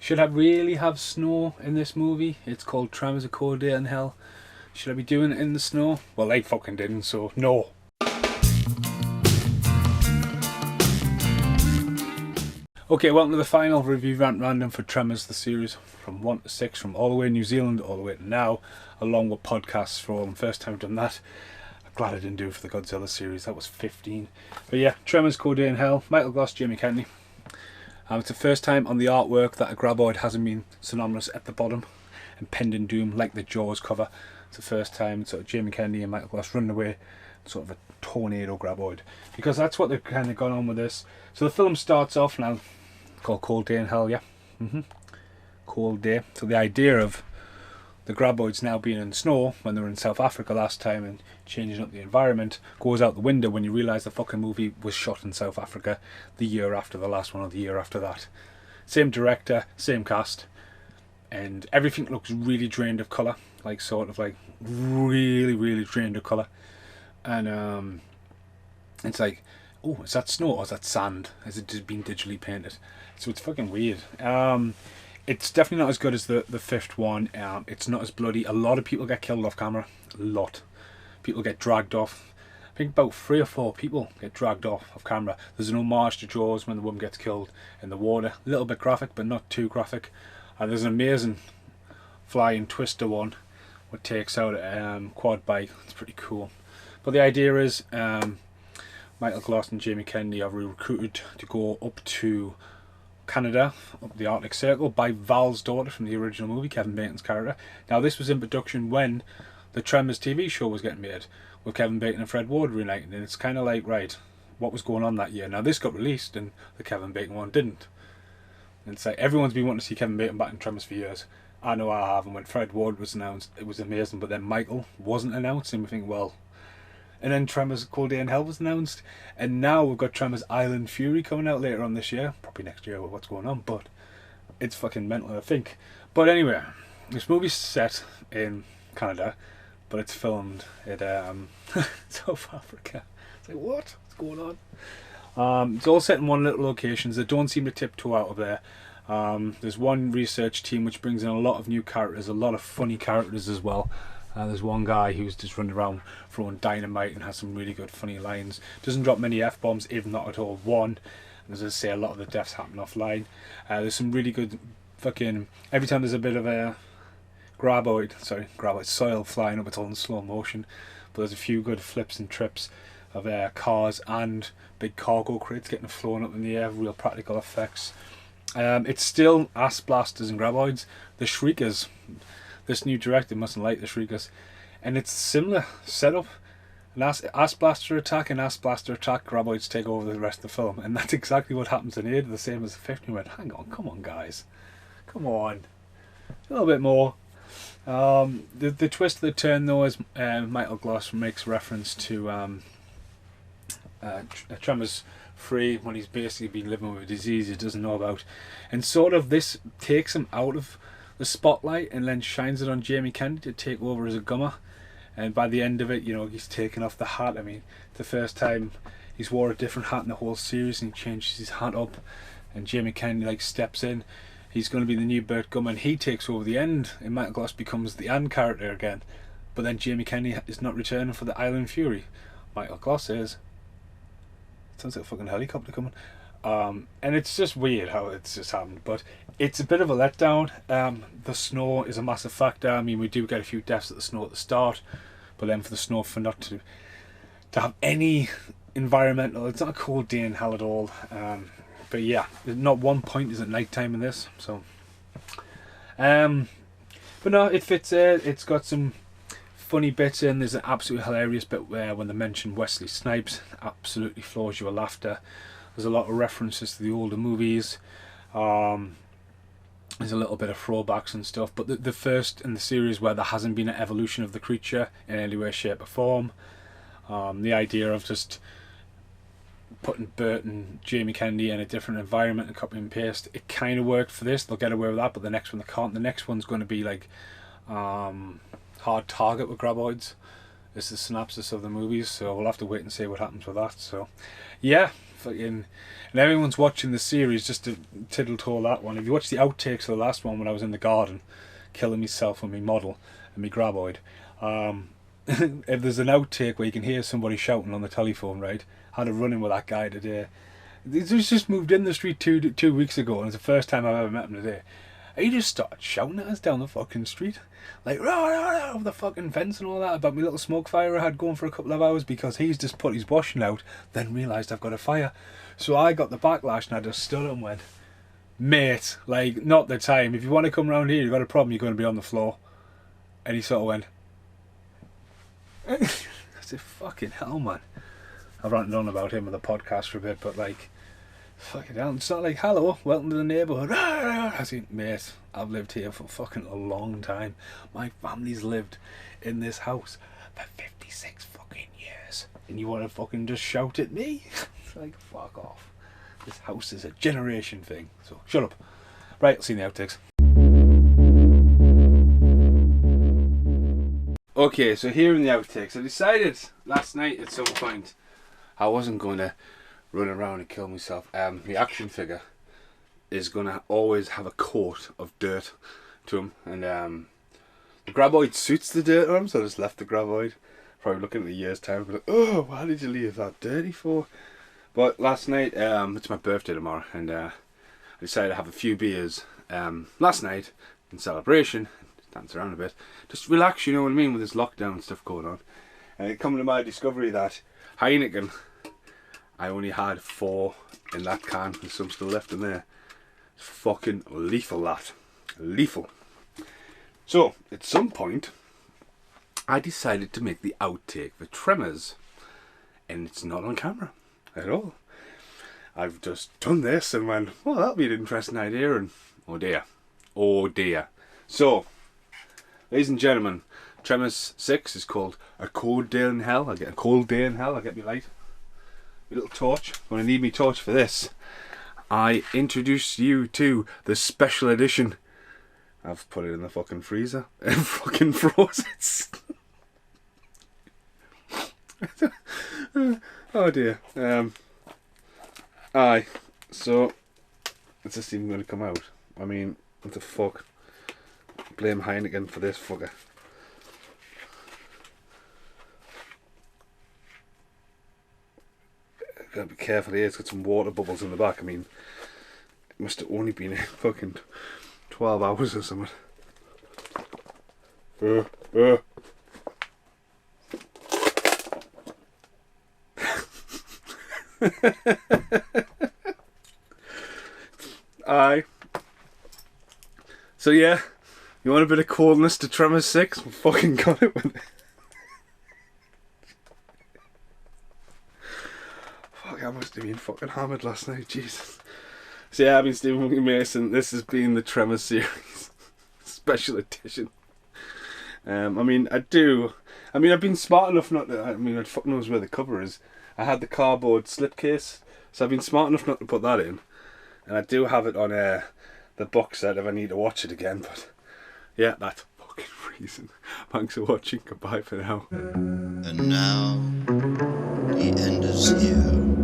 Should I really have snow in this movie? It's called Tremors: A Cold Day in Hell. Should I be doing it in the snow? Well, they fucking didn't, so no. Okay, welcome to the final review rant random for Tremors, the series from 1 to 6, from all the way in New Zealand all the way to now, along with podcasts for all. And first time I've done that. I'm glad I didn't do it for the Godzilla series, that was 15. But yeah, Tremors: Cold Day in Hell, Michael Goss, Jamie Kennedy. It's the first time on the artwork that a graboid hasn't been synonymous at the bottom, impending doom like the Jaws cover. It's the first time sort of Jamie Kennedy and Michael Goss running away, sort of a tornado graboid, because that's what they've kind of gone on with this. So the film starts off now, called Cold Day in Hell, yeah. Cold Day. So the idea of the graboids now being in snow when they were in South Africa last time and changing up the environment goes out the window when you realise the fucking movie was shot in South Africa the year after the last one or the year after that. Same director, same cast, and everything looks really drained of colour, like sort of like really drained of colour. And it's like, oh, is that snow or is that sand? Has it just been digitally painted? So it's fucking weird. It's definitely not as good as the fifth one. It's not as bloody. A lot of people get killed off camera. A lot. People get dragged off. I think about 3 or 4 people get dragged off camera. There's an homage to Jaws when the woman gets killed in the water. A little bit graphic, but not too graphic. And there's an amazing flying twister one, which takes out a quad bike. It's pretty cool. But the idea is Michael Goss and Jamie Kennedy are recruited to go up to Canada, up the Arctic Circle, by Val's daughter from the original movie, Kevin Bacon's character. Now this was in production when the Tremors TV show was getting made, with Kevin Bacon and Fred Ward reuniting, and it's kind of like, right, what was going on that year? Now this got released and the Kevin Bacon one didn't. And it's like, everyone's been wanting to see Kevin Bacon back in Tremors for years. I know I have, and when Fred Ward was announced, it was amazing, but then Michael wasn't announced, and we think, well... And then Tremors: Cold Day in Hell was announced, and now we've got Tremors: Island Fury coming out later on this year, probably next year with what's going on, but it's fucking mental, I think. But anyway, this movie's set in Canada, but it's filmed at South Africa. It's like, what? What's going on? It's all set in one little locations. They don't seem to tiptoe out of there. There's one research team which brings in a lot of new characters, a lot of funny characters as well. There's one guy who's just running around throwing dynamite and has some really good funny lines. Doesn't drop many F-bombs, if not at all one. And as I say, a lot of the deaths happen offline. There's some really good fucking... Every time there's a bit of a graboid soil flying up, it's all in slow motion. But there's a few good flips and trips of cars and big cargo crates getting flown up in the air, real practical effects. It's still ass blasters and graboids. The Shriekers... This new director mustn't like the Shriekers. And it's similar setup. An ass blaster attack and ass blaster attack, graboids take over the rest of the film. And that's exactly what happens in here, the same as the 5th. You went, hang on, come on guys. Come on. A little bit more. The twist of the turn though is Michael Goss makes reference to Tremors 3, when he's basically been living with a disease he doesn't know about. And sort of this takes him out of the spotlight and then shines it on Jamie Kennedy to take over as a gummer. And by the end of it, you know, he's taken off the hat. I mean, the first time he's wore a different hat in the whole series, and he changes his hat up, and Jamie Kennedy like steps in. He's going to be the new Burt Gummer, and he takes over the end, and Michael Goss becomes the Anne character again. But then Jamie Kennedy is not returning for the Island Fury. Michael Goss is. Sounds like a fucking helicopter coming. And it's just weird how it's just happened, but it's a bit of a letdown. The snow is a massive factor. I mean, we do get a few deaths at the snow at the start, but then for the snow for not to have any environmental, it's not a cold day in hell at all. But yeah, not one point is at night time in this, so but no, it fits in. It's got some funny bits in. There's an absolutely hilarious bit where when they mention Wesley Snipes, absolutely floors you with laughter. There's a lot of references to the older movies. There's a little bit of throwbacks and stuff, but the first in the series where there hasn't been an evolution of the creature in any way, shape or form. The idea of just putting Burt and Jamie Kennedy in a different environment and copy and paste, it kind of worked for this. They'll get away with that, but the next one they can't. The next one's going to be like hard target with graboids, It's the synopsis of the movies, so we'll have to wait and see what happens with that. So, yeah, fucking, and everyone's watching the series. Just to tittle toe that one. If you watch the outtakes of the last one when I was in the garden, killing myself with my model and my graboid, if there's an outtake where you can hear somebody shouting on the telephone, right? I had a run in with that guy today. He's just moved in the street two weeks ago, and it's the first time I've ever met him today. He just started shouting at us down the fucking street. Like, rah, rah, rah, over the fucking fence and all that, about my little smoke fire I had going for a couple of hours because he's just put his washing out, then realised I've got a fire. So I got the backlash and I just stood up and went, mate, like, not the time. If you want to come round here, you've got a problem, you're going to be on the floor. And he sort of went, I said, fucking hell, man. I've ranted on about him on the podcast for a bit, but like, fucking hell, it's not like, hello, welcome to the neighbourhood. I said, mate, I've lived here for fucking a long time. My family's lived in this house for 56 fucking years. And you want to fucking just shout at me? It's like, fuck off. This house is a generation thing. So, shut up. Right, I'll see you in the outtakes. Okay, so here in the outtakes, I decided last night at some point I wasn't going to run around and kill myself. The action figure is going to always have a coat of dirt to him, and the graboid suits the dirt on him, so I just left the graboid. Probably looking at the year's time, but like, oh, why did you leave that dirty for? But last night, it's my birthday tomorrow, and I decided to have a few beers last night in celebration, dance around a bit, just relax, you know what I mean, with this lockdown stuff going on. And it come to my discovery that Heineken, I only had 4 in that can, there's some still left in there. It's fucking lethal, that. Lethal. So, at some point, I decided to make the outtake for Tremors. And it's not on camera at all. I've just done this and went, well, that'll be an interesting idea, and oh dear. Oh dear. So, ladies and gentlemen, Tremors 6 is called A Cold Day in Hell. I get a cold day in hell, I get me light. My little torch. I'm going to need me torch for this. I introduce you to the special edition. I've put it in the fucking freezer and fucking froze it. Oh dear. Aye. So, is this even going to come out? I mean, what the fuck? Blame Heineken for this fucker. Gotta be careful here, it's got some water bubbles in the back. I mean, it must have only been fucking 12 hours or something. Aye. So yeah, you want a bit of coldness to Tremors 6? We fucking got it with it. I must have been fucking hammered last night, Jesus. So yeah, I've been Stephen Mason. This has been the Tremors series special edition. I've been smart enough not to. I mean, fuck knows where the cover is. I had the cardboard slipcase, so I've been smart enough not to put that in. And I do have it on the box set if I need to watch it again. But yeah, that's fucking reason. Thanks for watching. Goodbye for now. And now the end is here.